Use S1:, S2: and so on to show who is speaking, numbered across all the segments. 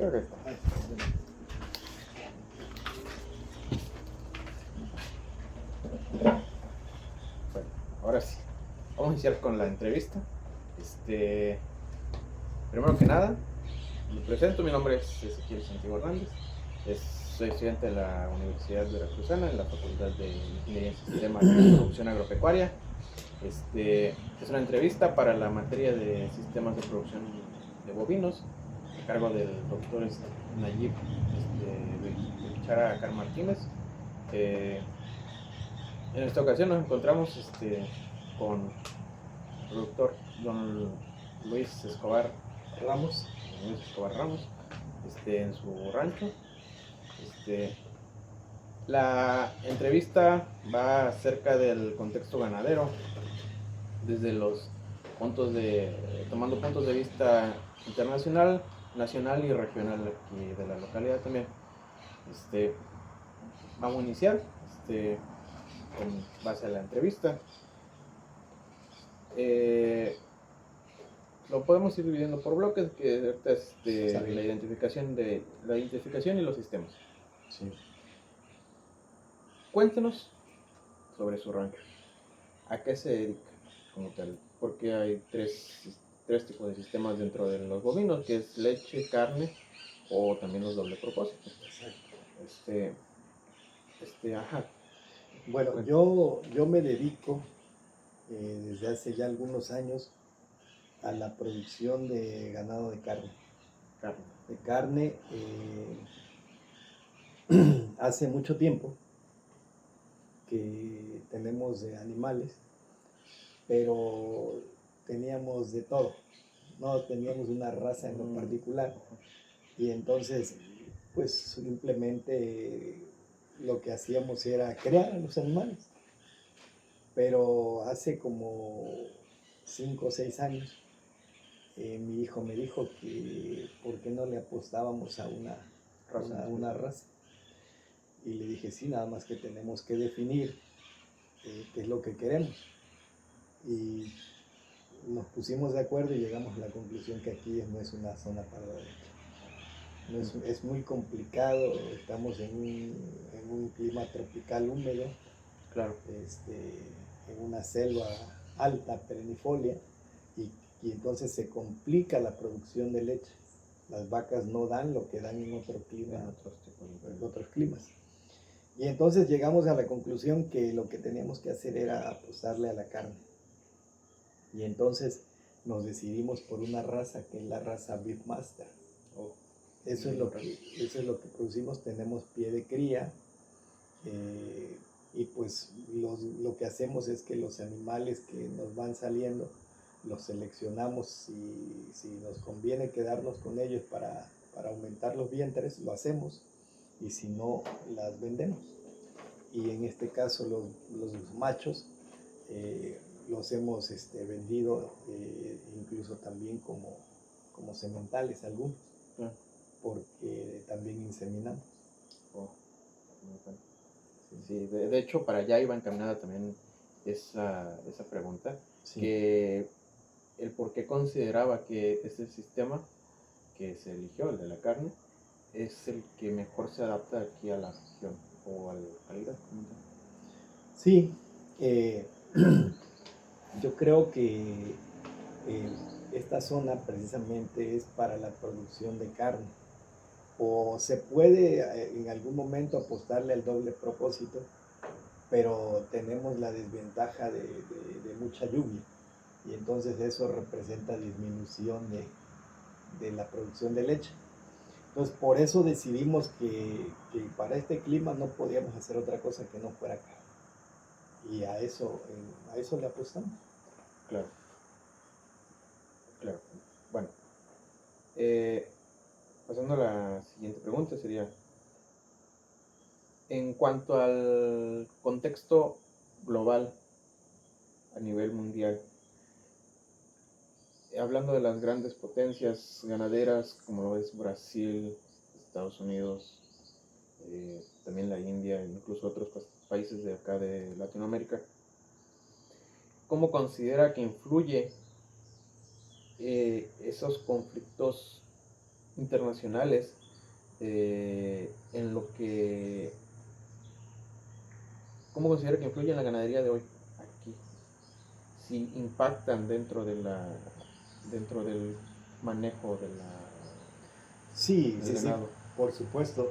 S1: Creo que está. Bueno, ahora sí. Vamos a iniciar con la entrevista. Primero que nada, me presento. Mi nombre es Ezequiel Santiago Hernández. Soy estudiante de la Universidad Veracruzana en la Facultad de Ingeniería en Sistemas y Producción Agropecuaria. Es una entrevista para la materia de sistemas de producción de bovinos, a cargo del doctor Nayib Chara Car Martínez. En esta ocasión nos encontramos con el productor don Luis Escobar Ramos, en su rancho. La entrevista va acerca del contexto ganadero, desde los tomando puntos de vista internacional, nacional y regional aquí de la localidad también. Vamos a iniciar con base a la entrevista. Lo podemos ir dividiendo por bloques, que es la identificación y los sistemas.
S2: Sí.
S1: Cuéntenos sobre su rancho. ¿A qué se dedica como tal? Porque hay tres tipos de sistemas dentro de los bovinos, que es leche, carne o también los doble propósito.
S2: Exacto.
S1: Ajá.
S2: Bueno, yo me dedico desde hace ya algunos años a la producción de ganado de carne. De carne hace mucho tiempo que tenemos de animales, pero teníamos de todo, no teníamos una raza en lo particular, y entonces pues simplemente lo que hacíamos era crear a los animales. Pero hace como 5 o 6 años mi hijo me dijo que por qué no le apostábamos a una raza. Y le dije, sí, nada más que tenemos que definir qué es lo que queremos. Y nos pusimos de acuerdo y llegamos a la conclusión que aquí no es una zona para la leche. Es muy complicado, estamos en un clima tropical húmedo,
S1: Claro.
S2: En una selva alta, perennifolia, y entonces se complica la producción de leche. Las vacas no dan lo que dan en otro clima, en otros climas. Y entonces llegamos a la conclusión que lo que teníamos que hacer era apostarle a la carne. Y entonces nos decidimos por una raza que es la raza Beefmaster. Eso es lo que producimos. Tenemos pie de cría, y pues lo que hacemos es que los animales que nos van saliendo los seleccionamos. Si nos conviene quedarnos con ellos para aumentar los vientres, lo hacemos, y si no, las vendemos. Y en este caso los machos los hemos vendido incluso también como sementales algunos, porque también inseminamos.
S1: Sí, de hecho, para allá iba encaminada también esa pregunta,
S2: Sí.
S1: Que el por qué consideraba que este sistema que se eligió, el de la carne, es el que mejor se adapta aquí a la región o a la localidad.
S2: Sí, yo creo que esta zona precisamente es para la producción de carne, o se puede en algún momento apostarle al doble propósito, pero tenemos la desventaja de mucha lluvia, y entonces eso representa disminución de la producción de leche. Entonces por eso decidimos que para este clima no podíamos hacer otra cosa que no fuera carne, y a eso le apostamos.
S1: Claro. Bueno, pasando a la siguiente pregunta sería, en cuanto al contexto global a nivel mundial, hablando de las grandes potencias ganaderas como lo es Brasil, Estados Unidos, también la India, incluso otros países de acá de Latinoamérica, ¿cómo considera que influye esos conflictos internacionales en lo que, ¿cómo considera que influye en la ganadería de hoy aquí? Si impactan dentro del manejo
S2: Sí,
S1: del
S2: sí, sí,
S1: ganado.
S2: por supuesto.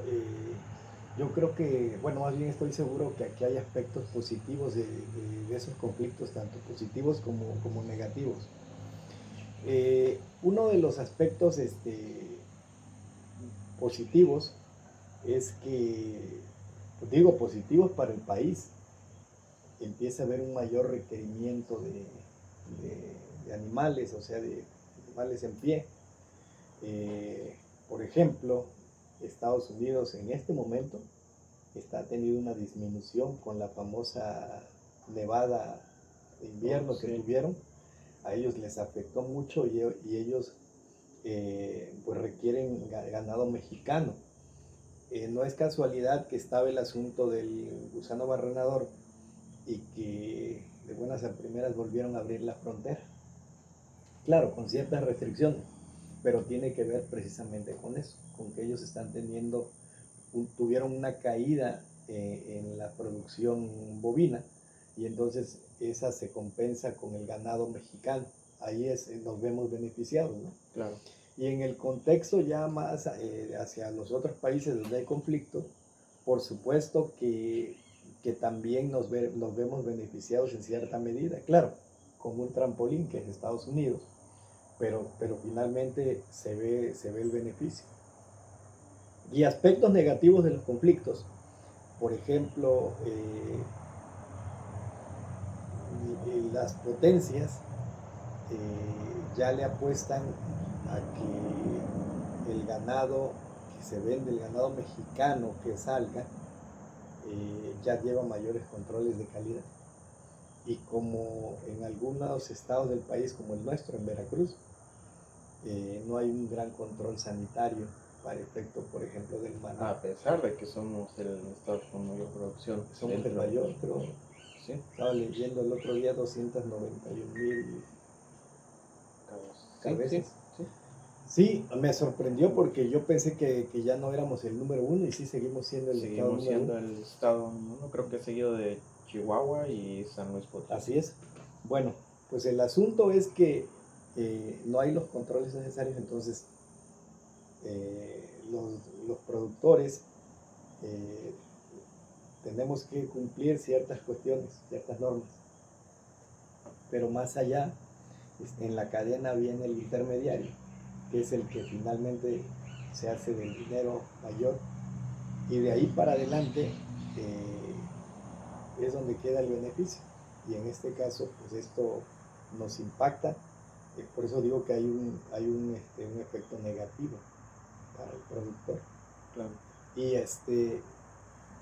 S2: Yo creo que, bueno, más bien estoy seguro que aquí hay aspectos positivos de esos conflictos, tanto positivos como negativos. Uno de los aspectos positivos es que, pues digo, positivos para el país, empieza a haber un mayor requerimiento de animales, o sea, de animales en pie. Por ejemplo, Estados Unidos en este momento está teniendo una disminución con la famosa nevada de invierno que tuvieron. A ellos les afectó mucho y ellos pues requieren ganado mexicano. No es casualidad que estaba el asunto del gusano barrenador y que de buenas a primeras volvieron a abrir la frontera. Claro, con ciertas restricciones, pero tiene que ver precisamente con eso, con que ellos están tuvieron una caída en la producción bovina y entonces esa se compensa con el ganado mexicano. Ahí nos vemos beneficiados, ¿no?
S1: Claro.
S2: Y en el contexto ya más hacia los otros países donde hay conflicto, por supuesto que también nos vemos beneficiados en cierta medida, claro, con un trampolín que es Estados Unidos, pero finalmente se ve el beneficio. Y aspectos negativos de los conflictos, por ejemplo, las potencias ya le apuestan a que el ganado que se vende, el ganado mexicano que salga, ya lleva mayores controles de calidad. Y como en algunos estados del país, como el nuestro, en Veracruz, no hay un gran control sanitario para efecto, por ejemplo, del manejo.
S1: A pesar de que somos el estado con mayor producción.
S2: Somos el mayor, creo.
S1: Sí.
S2: Estaba leyendo el otro día 291,000 cabezas.
S1: Sí, sí.
S2: Sí, me sorprendió porque yo pensé que ya no éramos el número uno y sí seguimos siendo el estado número
S1: siendo
S2: uno.
S1: el estado, no creo que seguido de Chihuahua y San Luis Potosí.
S2: Así es. Bueno, pues el asunto es que no hay los controles necesarios, entonces los productores tenemos que cumplir ciertas cuestiones, ciertas normas. Pero más allá, en la cadena viene el intermediario, que es el que finalmente se hace del dinero mayor, y de ahí para adelante es donde queda el beneficio. Y en este caso, pues esto nos impacta, por eso digo que hay un efecto negativo para el productor.
S1: Claro.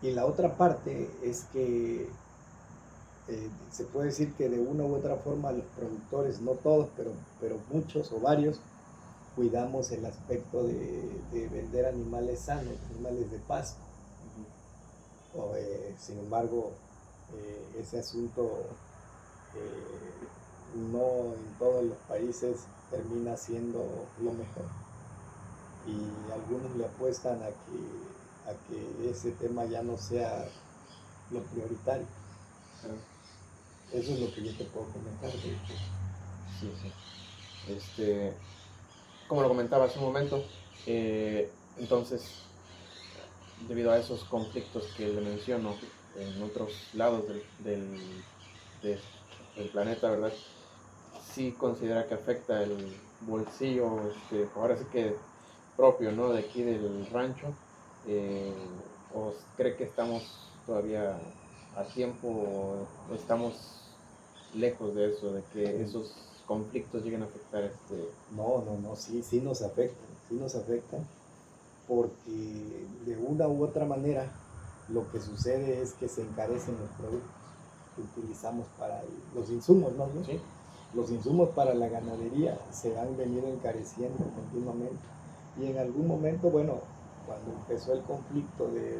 S2: Y la otra parte es que se puede decir que de una u otra forma los productores, no todos, pero muchos o varios, cuidamos el aspecto de vender animales sanos, animales de pasto. Sin embargo, ese asunto no en todos los países termina siendo lo mejor. Y algunos le apuestan a que ese tema ya no sea lo prioritario. Eso es lo que yo te puedo comentar.
S1: Sí, sí. Como lo comentaba hace un momento, entonces, debido a esos conflictos que le menciono en otros lados del planeta, ¿verdad? Sí considera que afecta el bolsillo, ahora sí que propio, ¿no? De aquí del rancho, o cree que estamos todavía a tiempo, o estamos lejos de eso, de que esos conflictos lleguen a afectar
S2: No, sí nos afectan, porque de una u otra manera lo que sucede es que se encarecen los productos que utilizamos para los insumos, ¿no?
S1: ¿Sí?
S2: Los insumos para la ganadería se han venido encareciendo continuamente y en algún momento, bueno, cuando empezó el conflicto de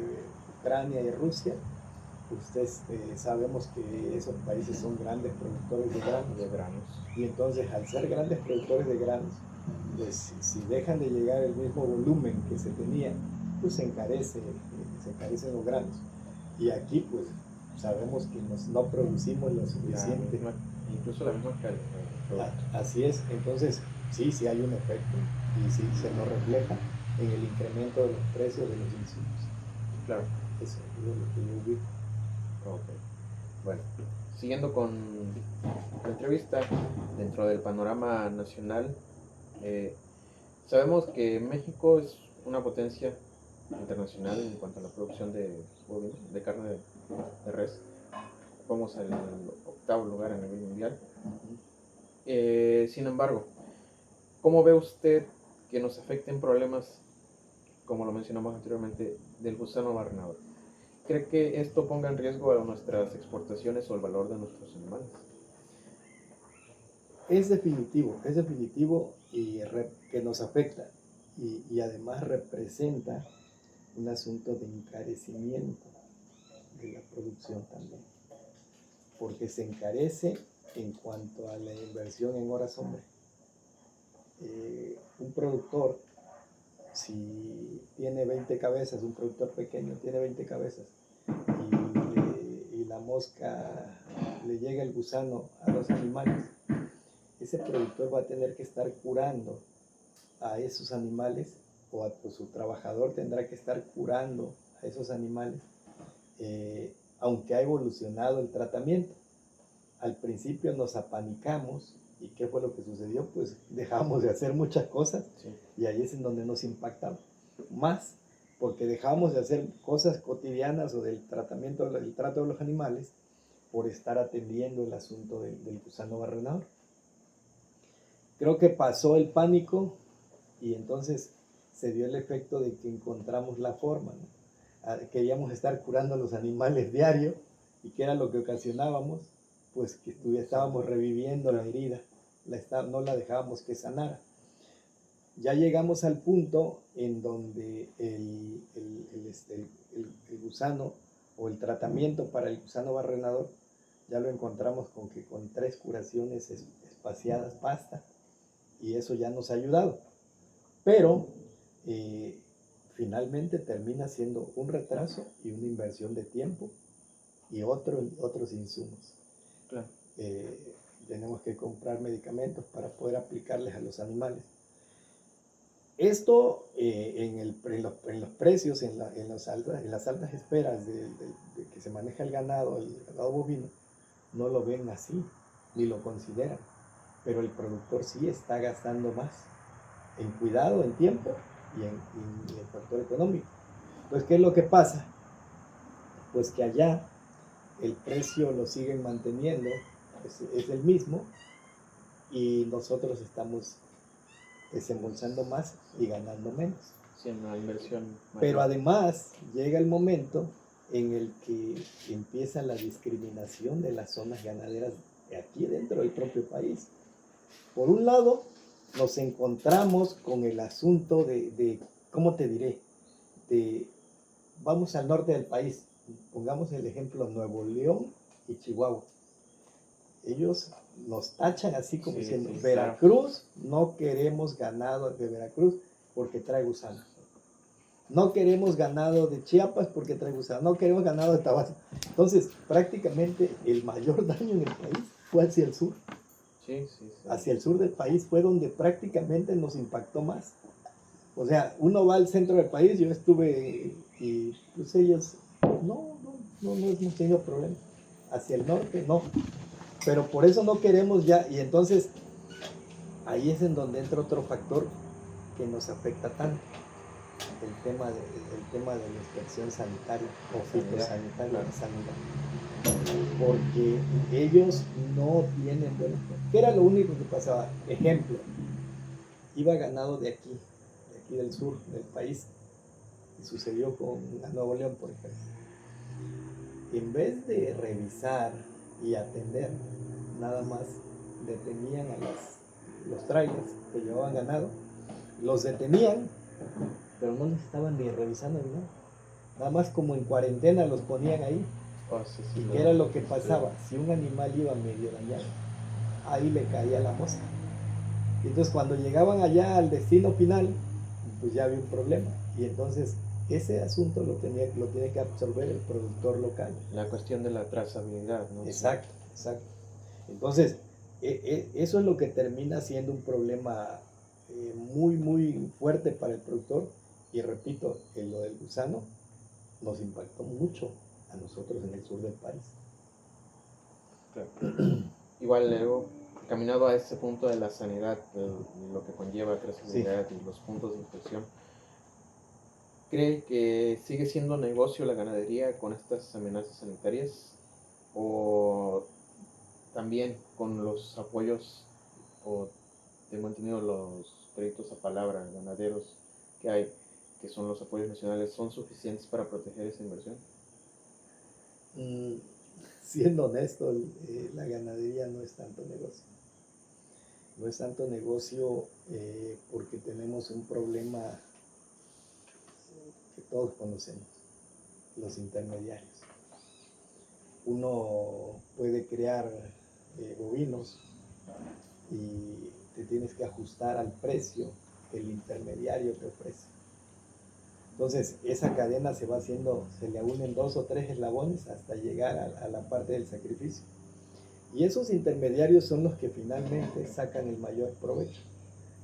S2: Ucrania y Rusia, sabemos que esos países son grandes productores de granos.
S1: De granos.
S2: Y entonces, al ser grandes productores de granos, pues si dejan de llegar el mismo volumen que se tenía, pues se encarecen los granos. Y aquí pues sabemos que no producimos lo suficiente.
S1: Incluso la misma calidad.
S2: Así es, entonces sí hay un efecto y sí se nos refleja en el incremento de los precios de los insumos.
S1: Claro.
S2: Eso es lo que yo ubico.
S1: Okay. Bueno, siguiendo con la entrevista, dentro del panorama nacional, sabemos que México es una potencia internacional en cuanto a la producción de carne de res. Vamos al 8º lugar a nivel mundial. Sin embargo, ¿cómo ve usted que nos afecten problemas, como lo mencionamos anteriormente, del gusano barrenador? ¿Cree que esto ponga en riesgo a nuestras exportaciones o el valor de nuestros animales?
S2: Es definitivo y que nos afecta y además representa un asunto de encarecimiento de la producción también, porque se encarece en cuanto a la inversión en horas hombre. Un productor, si tiene 20 cabezas, un productor pequeño tiene 20 cabezas y la mosca le llega el gusano a los animales, ese productor va a tener que estar curando a esos animales o su trabajador tendrá que estar curando a esos animales, aunque ha evolucionado el tratamiento. Al principio nos apanicamos y ¿qué fue lo que sucedió? Pues dejamos de hacer muchas cosas y ahí es en donde nos impactaba más, porque dejamos de hacer cosas cotidianas o del trato de los animales por estar atendiendo el asunto del gusano barrenador. Creo que pasó el pánico y entonces se dio el efecto de que encontramos la forma, ¿no? Queríamos estar curando a los animales diario y que era lo que ocasionábamos, pues que estábamos reviviendo la herida, no la dejábamos que sanara. Ya llegamos al punto en donde el gusano o el tratamiento para el gusano barrenador ya lo encontramos con 3 curaciones espaciadas basta, y eso ya nos ha ayudado. Pero finalmente termina siendo un retraso y una inversión de tiempo y otros insumos.
S1: Claro.
S2: Tenemos que comprar medicamentos para poder aplicarles a los animales. Esto en los precios, en las altas esferas de que se maneja el ganado bovino, no lo ven así, ni lo consideran. Pero el productor sí está gastando más en cuidado, en tiempo y en el factor económico. Entonces, ¿qué es lo que pasa? Pues que allá el precio lo siguen manteniendo, es el mismo, y nosotros estamos desembolsando más y ganando menos.
S1: Sí, una inversión mayor.
S2: Pero además llega el momento en el que empieza la discriminación de las zonas ganaderas de aquí dentro del propio país. Por un lado, nos encontramos con el asunto de ¿cómo te diré? Vamos al norte del país, pongamos el ejemplo Nuevo León y Chihuahua. Ellos nos tachan así como diciendo, Veracruz, claro, no queremos ganado de Veracruz porque trae gusano. No queremos ganado de Chiapas porque trae gusano. No queremos ganado de Tabasco. Entonces, prácticamente el mayor daño en el país fue hacia el sur.
S1: Sí.
S2: Hacia el sur del país fue donde prácticamente nos impactó más. O sea, uno va al centro del país, yo estuve y pues ellos no hemos tenido problemas. Hacia el norte no. Pero por eso no queremos ya, y entonces ahí es en donde entra otro factor que nos afecta tanto, el tema de la inspección sanitaria o fitosanitaria, porque ellos no tienen buenas. ¿Qué era lo único que pasaba? Ejemplo, iba ganado de aquí del sur del país, y sucedió con Nuevo León, por ejemplo. En vez de revisar y atender, nada más detenían a los trailers que llevaban ganado, los detenían, pero no les estaban ni revisando ni nada. Nada más como en cuarentena los ponían ahí. ¿Y qué era lo que pasaba? Si un animal iba medio dañado, ahí le caía la mosca. Y entonces cuando llegaban allá al destino final, pues ya había un problema. Y entonces ese asunto lo tiene que absorber el productor local.
S1: La cuestión de la trazabilidad, ¿no?
S2: Exacto, exacto. Entonces, eso es lo que termina siendo un problema muy, muy fuerte para el productor. Y repito, lo del gusano nos impactó mucho a nosotros en el sur del país.
S1: Claro. Igual luego, caminado a ese punto de la sanidad, lo que conlleva trazabilidad y los puntos de inflexión, ¿cree que sigue siendo negocio la ganadería con estas amenazas sanitarias? ¿O también con los apoyos, o tengo entendido los créditos a palabra ganaderos que hay, que son los apoyos nacionales, son suficientes para proteger esa inversión?
S2: Siendo honesto, la ganadería no es tanto negocio. No es tanto negocio porque tenemos un problema que todos conocemos, los intermediarios. Uno puede crear bovinos y te tienes que ajustar al precio que el intermediario te ofrece. Entonces, esa cadena se va haciendo, se le unen 2 o 3 eslabones hasta llegar a la parte del sacrificio. Y esos intermediarios son los que finalmente sacan el mayor provecho.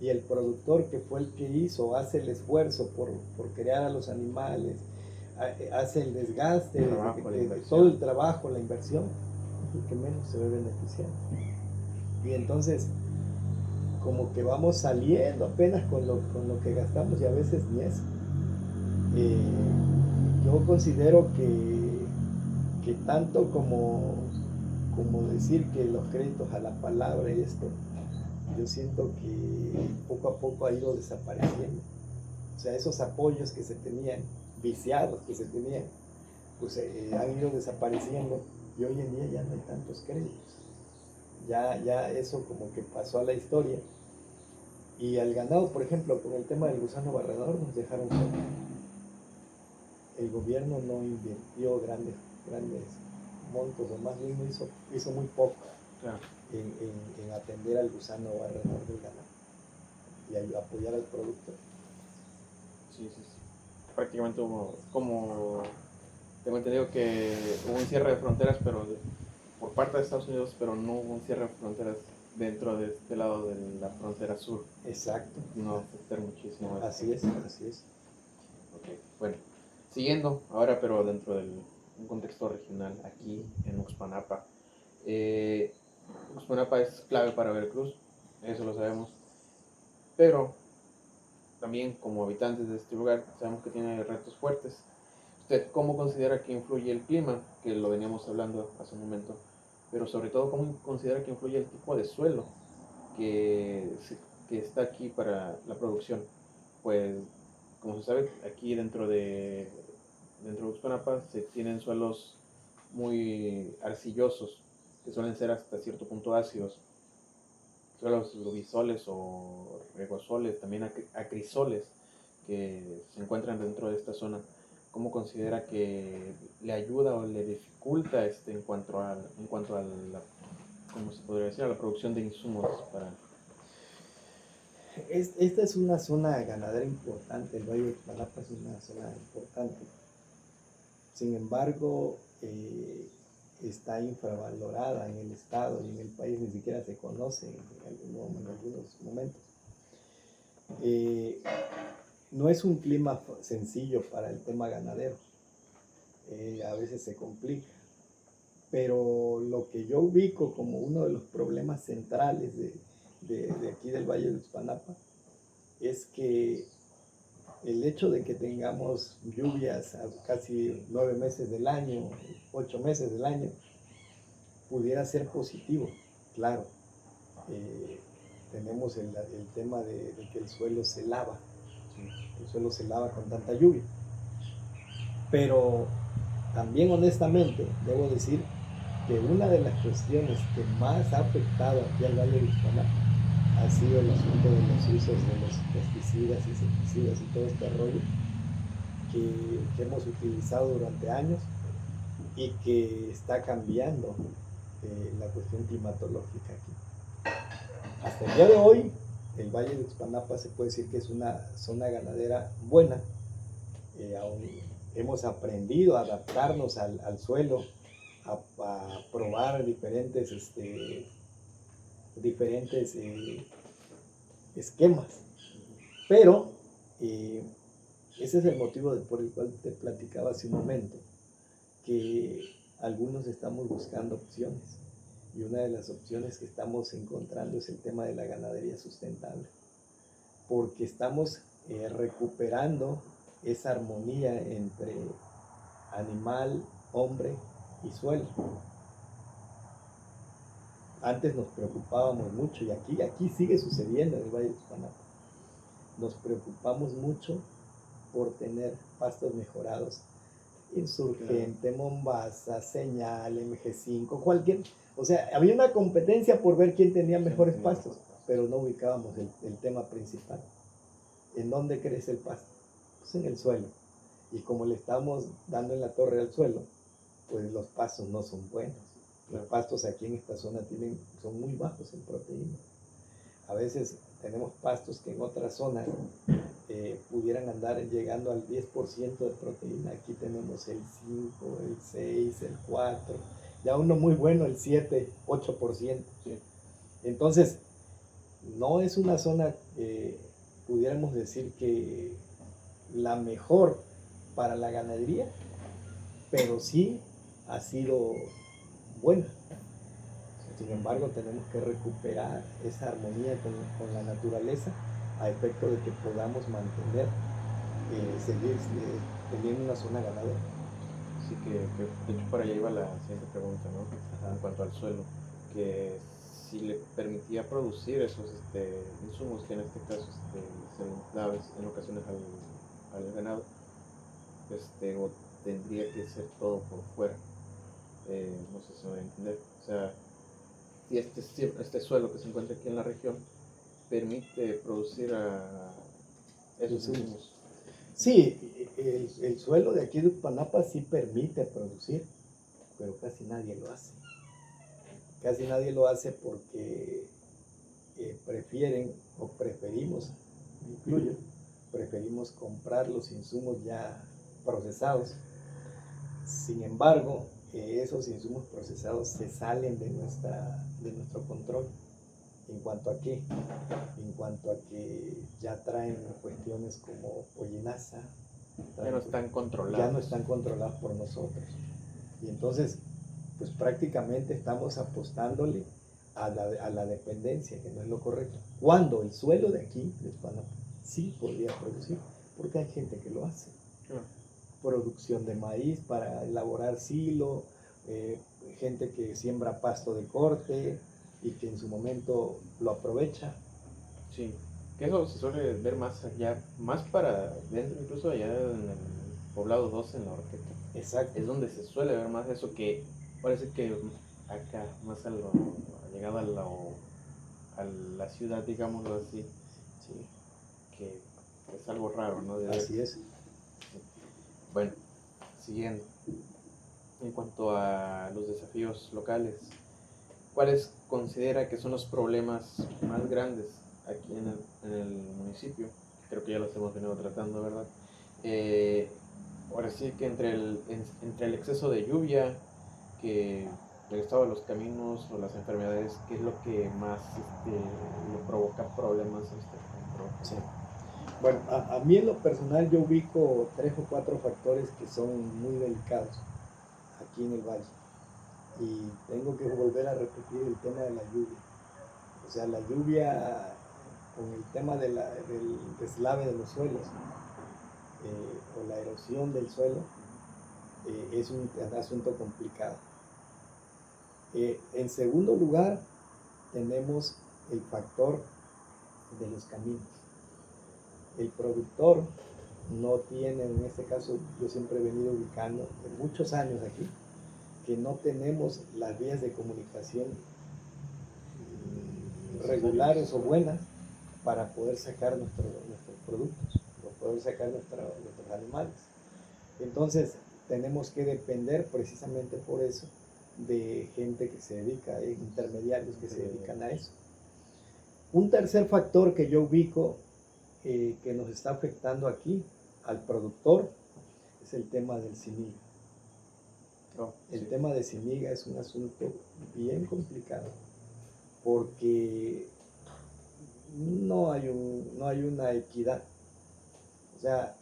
S2: Y el productor, que fue el que hace el esfuerzo por crear a los animales, hace el desgaste, todo el trabajo, la inversión, es el que menos se ve beneficiado. Y entonces, como que vamos saliendo apenas con lo que gastamos, y a veces ni eso. Yo considero que tanto como decir que los créditos a la palabra y esto, yo siento que poco a poco ha ido desapareciendo. O sea, esos apoyos que se tenían, viciados que se tenían, pues han ido desapareciendo, y hoy en día ya no hay tantos créditos. Ya eso como que pasó a la historia. Y al ganado, por ejemplo, con el tema del gusano barredor, nos dejaron solo. El gobierno no invirtió grandes montos, o más bien hizo muy poco, claro, en atender al gusano barredor del ganado y apoyar al productor.
S1: Sí. Prácticamente como tengo entendido que hubo un cierre de fronteras, pero por parte de Estados Unidos, pero no hubo un cierre de fronteras dentro de este lado de la frontera sur.
S2: Exacto.
S1: No afectar muchísimo.
S2: Así es.
S1: Ok, bueno, siguiendo ahora, pero dentro de un contexto regional, aquí en Uxpanapa. Uxpanapa es clave para Veracruz, eso lo sabemos, pero también como habitantes de este lugar sabemos que tiene retos fuertes. ¿Usted cómo considera que influye el clima, que lo veníamos hablando hace un momento, pero sobre todo cómo considera que influye el tipo de suelo que está aquí para la producción? Pues como se sabe, aquí dentro de Uxpanapa se tienen suelos muy arcillosos, que suelen ser hasta cierto punto ácidos, suelos lubisoles o regosoles, también acrisoles, que se encuentran dentro de esta zona. ¿Cómo considera que le ayuda o le dificulta en cuanto a la, ¿cómo se podría decir?, a la producción de insumos para...
S2: Esta es una zona ganadera importante, el Valle de Uxpanapa es una zona importante. Sin embargo, está infravalorada en el estado y en el país, ni siquiera se conoce en algunos momentos. No es un clima sencillo para el tema ganadero, a veces se complica, pero lo que yo ubico como uno de los problemas centrales de aquí del Valle de Uxpanapa es que el hecho de que tengamos lluvias a casi 9 meses del año, 8 meses del año, pudiera ser positivo, claro. Tenemos el tema de que el suelo se lava, con tanta lluvia. Pero también honestamente debo decir que una de las cuestiones que más ha afectado aquí al Valle de Uxpanapa ha sido el asunto de los usos de los pesticidas, insecticidas y todo este rollo que hemos utilizado durante años y que está cambiando la cuestión climatológica aquí. Hasta el día de hoy el Valle de Ixpanapa se puede decir que es una zona ganadera buena. Aún hemos aprendido a adaptarnos al suelo, a probar diferentes esquemas, pero ese es el motivo por el cual te platicaba hace un momento, que algunos estamos buscando opciones, y una de las opciones que estamos encontrando es el tema de la ganadería sustentable, porque estamos recuperando esa armonía entre animal, hombre y suelo. Antes nos preocupábamos mucho, y aquí sigue sucediendo en el Valle de Ixpanapa. Nos preocupamos mucho por tener pastos mejorados. Insurgente, Mombasa, Señal, MG5, cualquier. O sea, había una competencia por ver quién tenía mejores pastos, pero no ubicábamos el tema principal. ¿En dónde crece el pasto? Pues en el suelo. Y como le estamos dando en la torre al suelo, pues los pastos no son buenos. Los pastos aquí en esta zona son muy bajos en proteína. A veces tenemos pastos que en otras zonas pudieran andar llegando al 10% de proteína. Aquí tenemos el 5, el 6, el 4, ya uno muy bueno, el 7, 8%. Sí. Entonces, no es una zona, pudiéramos decir que la mejor para la ganadería, pero sí ha sido buena. Sin embargo, tenemos que recuperar esa armonía con la naturaleza a efecto de que podamos mantener, seguir teniendo una zona ganadera.
S1: Sí, que de hecho para allá iba la siguiente pregunta, ¿no? Ajá. En cuanto al suelo, que si le permitía producir esos insumos que en este caso se daban en ocasiones al ganado, o tendría que ser todo por fuera. No sé si me voy a entender. O sea, y este suelo que se encuentra aquí en la región permite producir a esos insumos.
S2: Sí, el suelo de aquí de Ixpanapa sí permite producir, pero casi nadie lo hace. Casi nadie lo hace porque preferimos, me incluyo, preferimos comprar los insumos ya procesados. Sin embargo, esos insumos procesados se salen de nuestro control. ¿En cuanto a qué? En cuanto a que ya traen cuestiones como pollinaza.
S1: Ya no están controlados.
S2: Ya no están controlados por nosotros. Y entonces, pues prácticamente estamos apostándole a la dependencia, que no es lo correcto. Cuando el suelo de aquí, de Ixpanapa, sí podría producir, porque hay gente que lo hace. Producción de maíz para elaborar silo, gente que siembra pasto de corte y que en su momento lo aprovecha.
S1: Sí, que eso se suele ver más allá, más para dentro, incluso allá en el poblado 2 en la Horqueta.
S2: Exacto.
S1: Es donde se suele ver más eso, que parece que acá, más llegado a la ciudad, digámoslo así, sí, que es algo raro, ¿no?
S2: Así es.
S1: Bueno, siguiendo. En cuanto a los desafíos locales, ¿cuáles considera que son los problemas más grandes aquí en el municipio? Creo que ya los hemos venido tratando, ¿verdad? Ahora sí que entre el exceso de lluvia, que el estado de los caminos o las enfermedades, ¿qué es lo que más le provoca problemas a este control?
S2: Sí. Bueno, a mí en lo personal yo ubico 3 o 4 factores que son muy delicados aquí en el valle. Y tengo que volver a repetir el tema de la lluvia. O sea, la lluvia con el tema del deslave de los suelos o la erosión del suelo es un asunto complicado. En segundo lugar, tenemos el factor de los caminos. El productor no tiene, en este caso, yo siempre he venido ubicando de muchos años aquí, que no tenemos las vías de comunicación regulares o buenas para poder sacar nuestros productos, o poder sacar nuestros animales. Entonces, tenemos que depender precisamente por eso de gente que se dedica, intermediarios que se dedican a eso. Un tercer factor que yo ubico que nos está afectando aquí al productor es el tema del CIMIGA. El tema de CIMIGA es un asunto bien complicado porque no hay una equidad. O sea,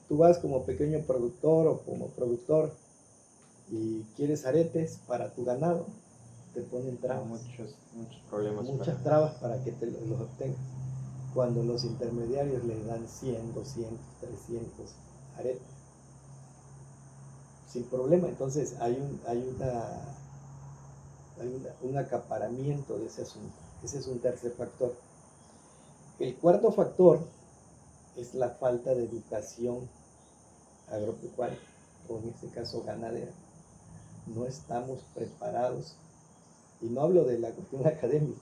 S2: tú vas como pequeño productor o como productor y quieres aretes para tu ganado, te ponen trabas.
S1: Muchos problemas.
S2: Muchas trabas para que los obtengas. Cuando los intermediarios le dan 100, 200, 300 aretes. Sin problema. Entonces hay un acaparamiento de ese asunto. Ese es un tercer factor. El cuarto factor es la falta de educación agropecuaria, o en este caso ganadera. No estamos preparados, y no hablo de la cuestión académica,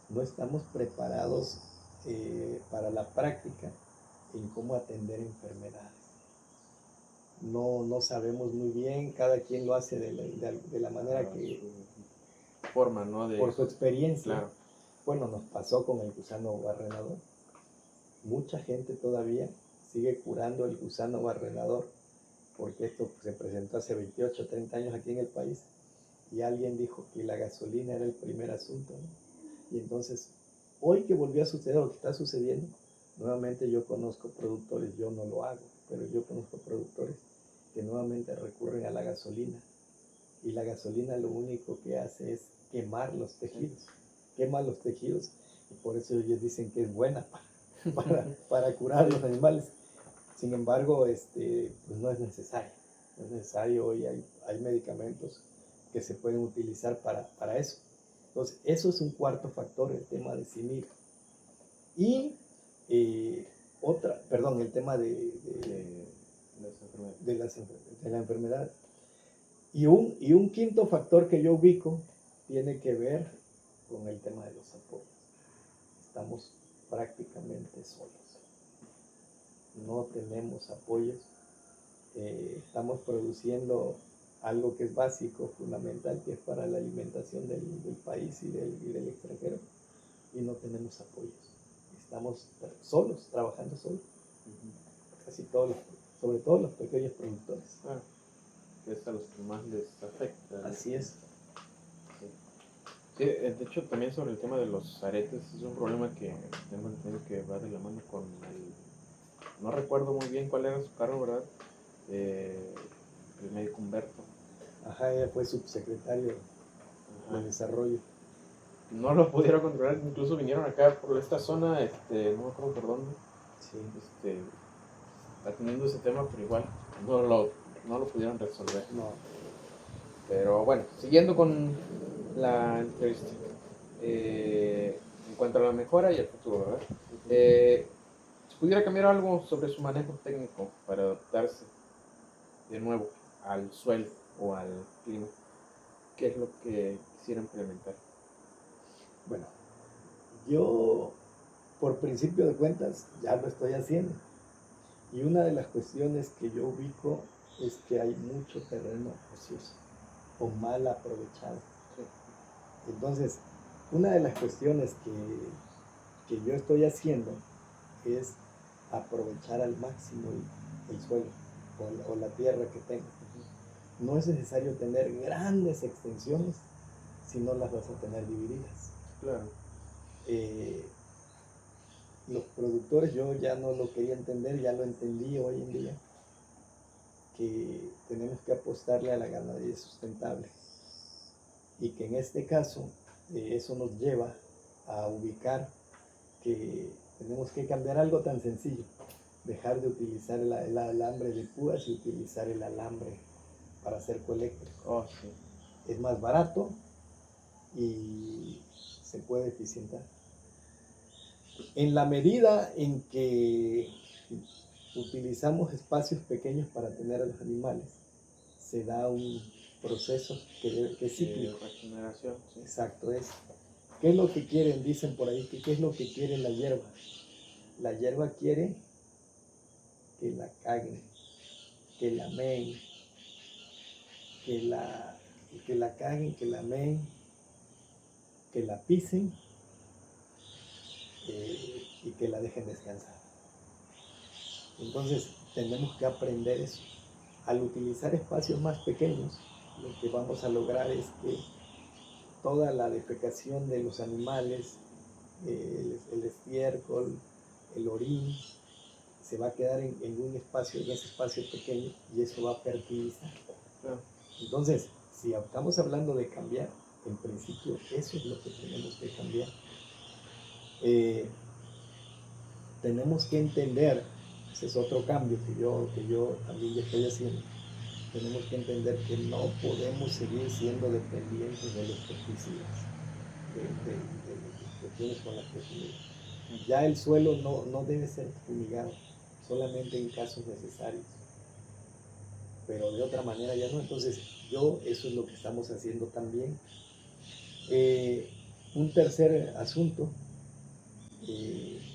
S2: no estamos preparados para la práctica en cómo atender enfermedades. No sabemos muy bien, cada quien lo hace de la manera que...
S1: Forma, ¿no?
S2: Por su experiencia.
S1: Claro.
S2: Bueno, nos pasó con el gusano barrenador. Mucha gente todavía sigue curando el gusano barrenador, porque esto se presentó hace 28, 30 años aquí en el país, y alguien dijo que la gasolina era el primer asunto, ¿no? Y entonces, hoy que volvió a suceder lo que está sucediendo, nuevamente yo conozco productores, yo no lo hago, pero yo conozco productores que nuevamente recurren a la gasolina, y la gasolina lo único que hace es quemar los tejidos, quema los tejidos, y por eso ellos dicen que es buena para curar los animales. Sin embargo, pues no es necesario. No es necesario. Hoy hay medicamentos que se pueden utilizar para eso. Entonces, eso es un cuarto factor, el tema de CIMIGA. Y el tema de la enfermedad. Y un quinto factor que yo ubico tiene que ver con el tema de los apoyos. Estamos prácticamente solos. No tenemos apoyos. Estamos produciendo algo que es básico, fundamental, que es para la alimentación del país y del extranjero, y no tenemos apoyos. Estamos solos, trabajando solos. Casi todos, sobre todo los pequeños productores.
S1: Claro, es a los que más les afecta.
S2: Así es.
S1: Sí, de hecho también sobre el tema de los aretes es un problema que tengo entendido que va de la mano con no recuerdo muy bien cuál era su cargo, ¿verdad? El médico Humberto.
S2: Ajá, ella fue subsecretario de desarrollo.
S1: No lo pudieron controlar, incluso vinieron acá por esta zona, no me acuerdo por dónde,
S2: Sí.
S1: atendiendo ese tema, pero igual no lo pudieron resolver.
S2: No.
S1: Pero bueno, siguiendo con la entrevista, en cuanto a la mejora y el futuro, ¿verdad? Si pudiera cambiar algo sobre su manejo técnico para adaptarse de nuevo al suelo o al clima, ¿qué es lo que quisiera implementar?
S2: Bueno, yo por principio de cuentas ya lo estoy haciendo. Y una de las cuestiones que yo ubico es que hay mucho terreno ocioso o mal aprovechado. Entonces, una de las cuestiones que yo estoy haciendo es aprovechar al máximo el suelo o la tierra que tengo. No es necesario tener grandes extensiones si no las vas a tener divididas.
S1: Claro.
S2: Los productores, yo ya no lo quería entender, ya lo entendí hoy en día, que tenemos que apostarle a la ganadería sustentable y que en este caso eso nos lleva a ubicar que tenemos que cambiar algo tan sencillo, dejar de utilizar el alambre de púas y utilizar el alambre para cerco eléctrico.
S1: Sí.
S2: Es más barato y se puede eficientar. En la medida en que utilizamos espacios pequeños para tener a los animales, se da un proceso que es cíclico.
S1: Regeneración. Sí.
S2: Exacto, ¿qué es lo que quieren? Dicen por ahí, ¿qué es lo que quiere la hierba? La hierba quiere que la caguen, que la meen, que la caguen, que la meen, que la pisen y que la dejen descansar. Entonces tenemos que aprender eso. Al utilizar espacios más pequeños, lo que vamos a lograr es que toda la defecación de los animales, el estiércol, el orín, se va a quedar en un espacio, en ese espacio pequeño, y eso va a fertilizar.
S1: Claro.
S2: Entonces, si estamos hablando de cambiar, en principio eso es lo que tenemos que cambiar. Tenemos que entender, ese es otro cambio que yo también ya estoy haciendo, tenemos que entender que no podemos seguir siendo dependientes de los pesticidas, de cuestiones con las que fumigamos. Ya el suelo no debe ser fumigado, solamente en casos necesarios, pero de otra manera ya no. Entonces eso es lo que estamos haciendo también. Un tercer asunto,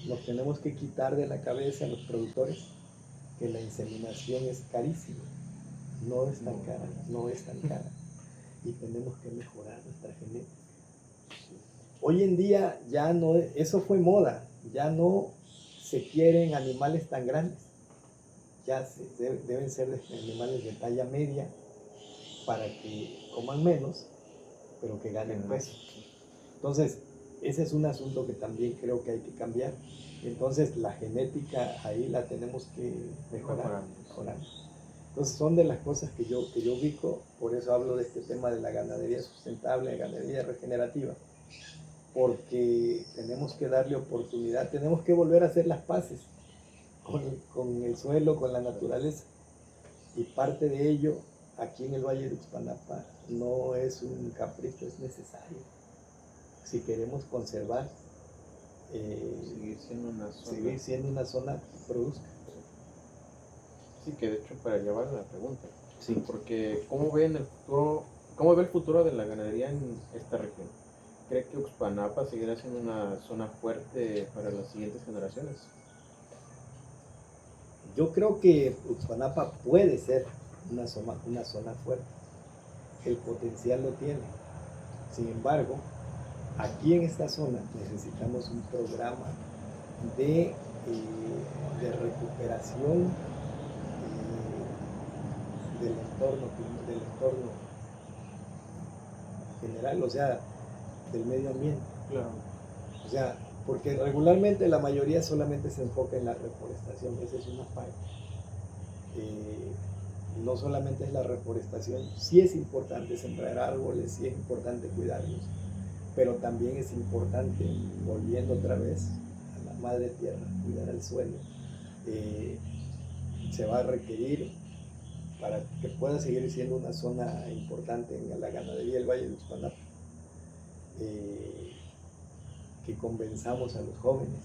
S2: nos tenemos que quitar de la cabeza a los productores que la inseminación es carísima, no es tan cara, y tenemos que mejorar nuestra genética. Hoy en día ya no, eso fue moda, ya no se quieren animales tan grandes, ya deben ser animales de talla media para que coman menos, pero que ganen peso. Entonces, ese es un asunto que también creo que hay que cambiar. Entonces, la genética ahí la tenemos que mejorar. Entonces, son de las cosas que yo ubico, por eso hablo de este tema de la ganadería sustentable, ganadería regenerativa, porque tenemos que darle oportunidad, tenemos que volver a hacer las paces con el suelo, con la naturaleza, y parte de ello, aquí en el Valle de Uxpanapa, no es un capricho, es necesario. Si queremos conservar,
S1: seguir
S2: siendo una zona que produzca.
S1: Sí, que de hecho para llevar la pregunta,
S2: Sí.
S1: porque ¿cómo ve el futuro de la ganadería en esta región? ¿Cree que Uxpanapa seguirá siendo una zona fuerte para las siguientes generaciones?
S2: Yo creo que Uxpanapa puede ser una zona fuerte. El potencial lo tiene. Sin embargo, aquí en esta zona necesitamos un programa de recuperación del entorno general, o sea, del medio ambiente.
S1: Claro.
S2: O sea, porque regularmente la mayoría solamente se enfoca en la reforestación, esa es una parte. No solamente es la reforestación, sí es importante sembrar árboles, sí es importante cuidarlos, pero también es importante, volviendo otra vez a la madre tierra, cuidar el suelo. Se va a requerir, para que pueda seguir siendo una zona importante en la ganadería del Valle de Uxpanapa, que convenzamos a los jóvenes.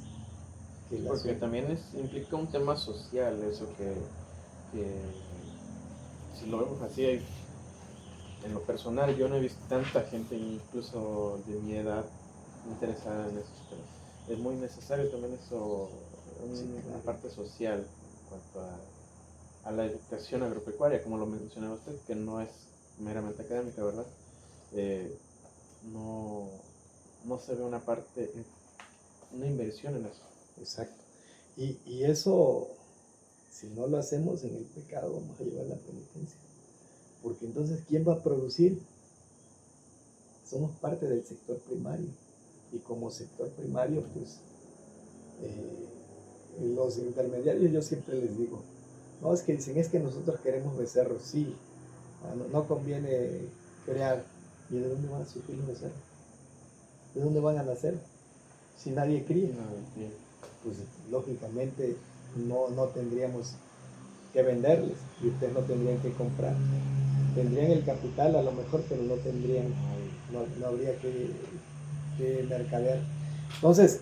S1: Porque también implica un tema social, eso que si lo vemos así, en lo personal yo no he visto tanta gente, incluso de mi edad, interesada en esos temas. Es muy necesario también eso, una parte social en cuanto a la educación agropecuaria, como lo mencionaba usted, que no es meramente académica, ¿verdad? No se ve una inversión en eso.
S2: Exacto. Y eso, si no lo hacemos, en el pecado vamos a llevar la penitencia. Porque entonces, ¿quién va a producir? Somos parte del sector primario. Y como sector primario, pues, los intermediarios, yo siempre les digo, no, es que dicen, es que nosotros queremos becerros. Sí, no conviene crear. ¿Y de dónde van a surgir los becerros? ¿De dónde van a nacer? Si nadie cría. Pues lógicamente no tendríamos que venderles y ustedes no tendrían que comprar. Tendrían el capital a lo mejor, pero no habría que mercadear. Entonces,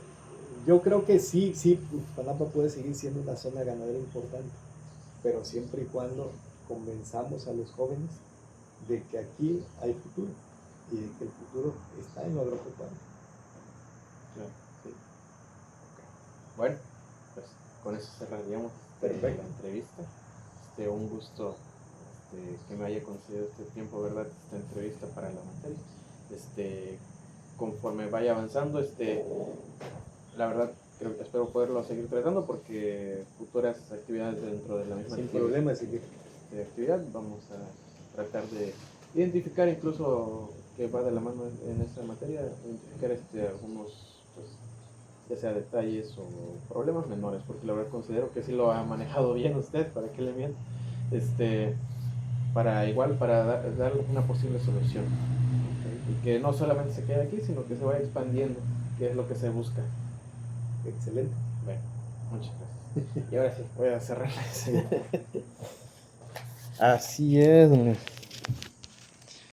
S2: yo creo que sí, Uxpanapa puede seguir siendo una zona ganadera importante, pero siempre y cuando convenzamos a los jóvenes de que aquí hay futuro y de que el futuro está en lo agropecuario.
S1: Claro. Sí. Okay. Bueno, pues con eso cerraríamos la entrevista. Un gusto que me haya concedido este tiempo, ¿verdad? Esta entrevista para la materia. Conforme vaya avanzando, la verdad espero poderlo seguir tratando porque futuras actividades dentro de la misma
S2: Sin problemas, sí.
S1: actividad vamos a tratar de identificar incluso que va de la mano en esta materia, identificar algunos pues, ya sea detalles o problemas menores, porque la verdad considero que sí lo ha manejado bien usted, para que le miento, para dar una posible solución. Y que no solamente se quede aquí, sino que se vaya expandiendo, que es lo que se busca.
S2: Excelente.
S1: Bueno, muchas gracias. Y ahora sí, voy a cerrar la sesión. Así es,